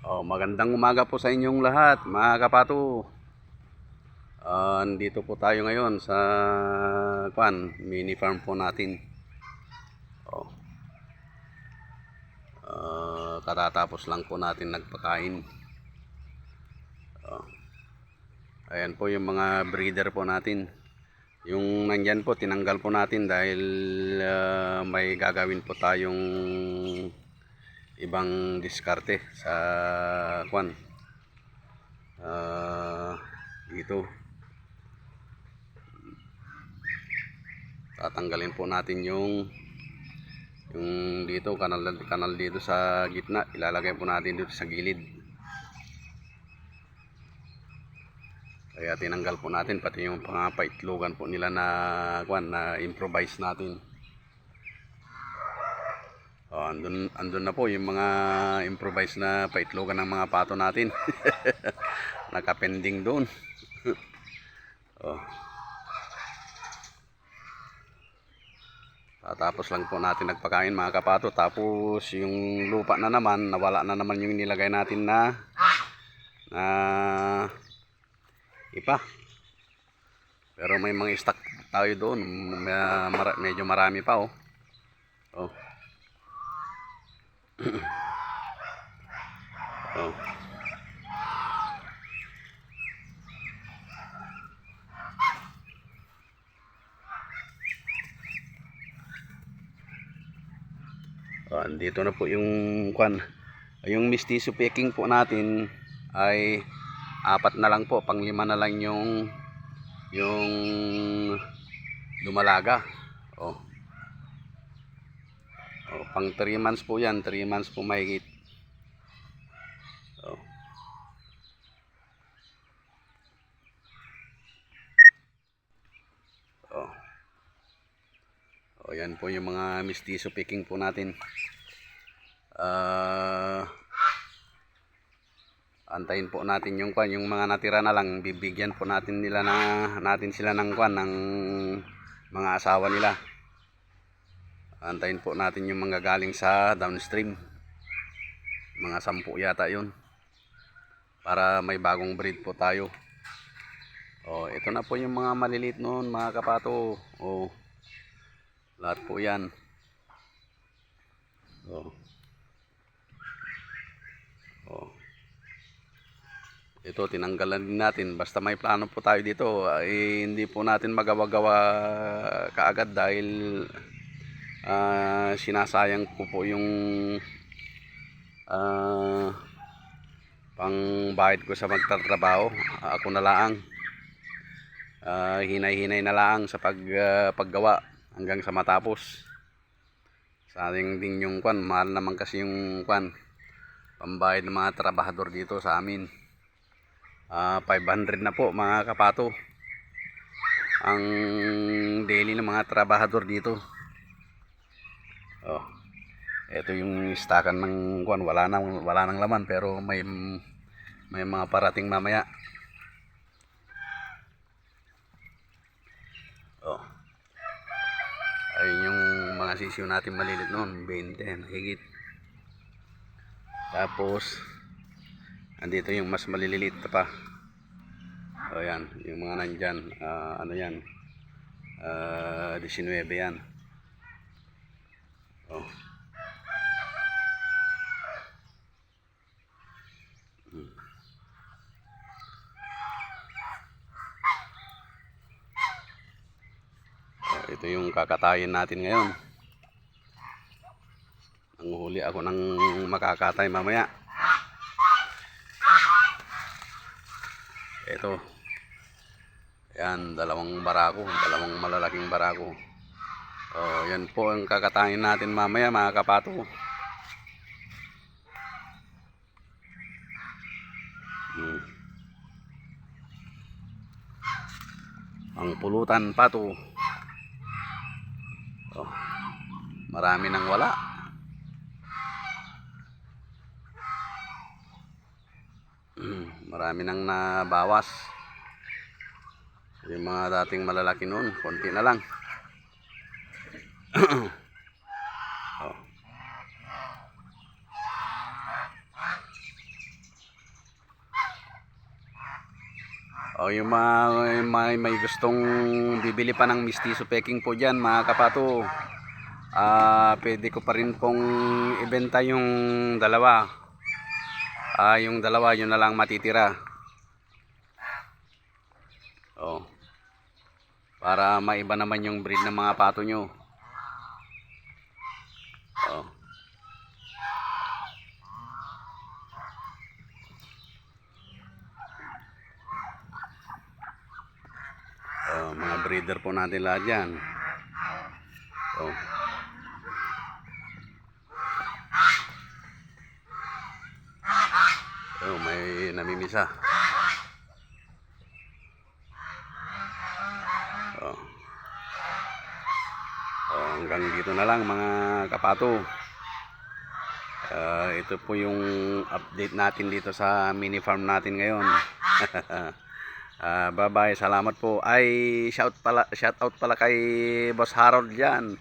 Magandang umaga po sa inyong lahat, mga kapato. Nandito po tayo ngayon sa mini farm po natin. Oh, Katatapos lang po natin nagpakain. Ayan po yung mga breeder po natin. Yung nandyan po, tinanggal po natin dahil may gagawin po tayong ibang diskarte sa dito. Tatanggalin po natin yung dito kanal dito sa gitna, ilalagay po natin dito sa gilid. Kaya tinanggal po natin pati yung mga paitlogan po nila na na improvise natin. Andun na po yung mga improvise na paitlogan ng mga pato natin. Nakapending doon. Tapos lang po natin nagpakain, mga kapato. Tapos yung lupa na naman, nawala na naman yung nilagay natin na ipa. Pero may mga stock tayo doon. Medyo marami pa oh. Dito na po yung yung mestizo peking po natin ay 4 na lang po, pang-5 na lang yung lumalaga. Pang 3 months po yan, 3 months po mahigit. Yan po yung mga mestizo picking po natin. Antayin po natin yung mga natira na lang, bibigyan po natin sila ng ng mga asawa nila. Antayin po natin yung mga galing sa downstream. Mga 10 yata yun. Para may bagong breed po tayo. Ito na po yung mga maliliit noon, mga kapato. Lahat po yan. Ito tinanggalan din natin. Basta may plano po tayo dito, hindi po natin magawa-gawa kaagad dahil sinasayang po yung pang bayad ko sa magtatrabaho. Ako na lang, hinay-hinay na lang sa paggawa hanggang sa matapos. Sayang din yung mahal naman kasi yung pambayad ng mga trabahador dito sa amin. 500 na po, mga kapato, ang daily ng mga trabahador dito. Ito yung stakan ng wala nang laman, pero may mga parating mamaya. Ayun yung mga sisiyo natin malilit noon, 20 higit. Tapos andito yung mas maliliit pa. Yan, yung mga nandyan, yan, 19 yan. Ito yung kakatayin natin ngayon. Nanguhuli ako ng makakatay mamaya. Ito. Yan, 2 barako, 2 malalaking barako. Yan po ang kakatayin natin mamaya, mga kapato. Ang pulutan pa to. Marami nang wala. Marami nang nabawas. Yung mga dating malalaki noon, konti na lang. O yung may gustong bibili pa ng Mestizo Peking po dyan mga kapato, pwede ko pa rin pong ibenta yung dalawa. Yung dalawa yun na lang matitira. O, para maiba naman yung breed ng mga pato nyo. O. Mga breeder po natin lahat yan. May namimisa. Hanggang dito na lang mga kapato. Ito po yung update natin dito sa mini farm natin ngayon. Bye bye, salamat po. Ay, shout out pala kay Boss Harold diyan.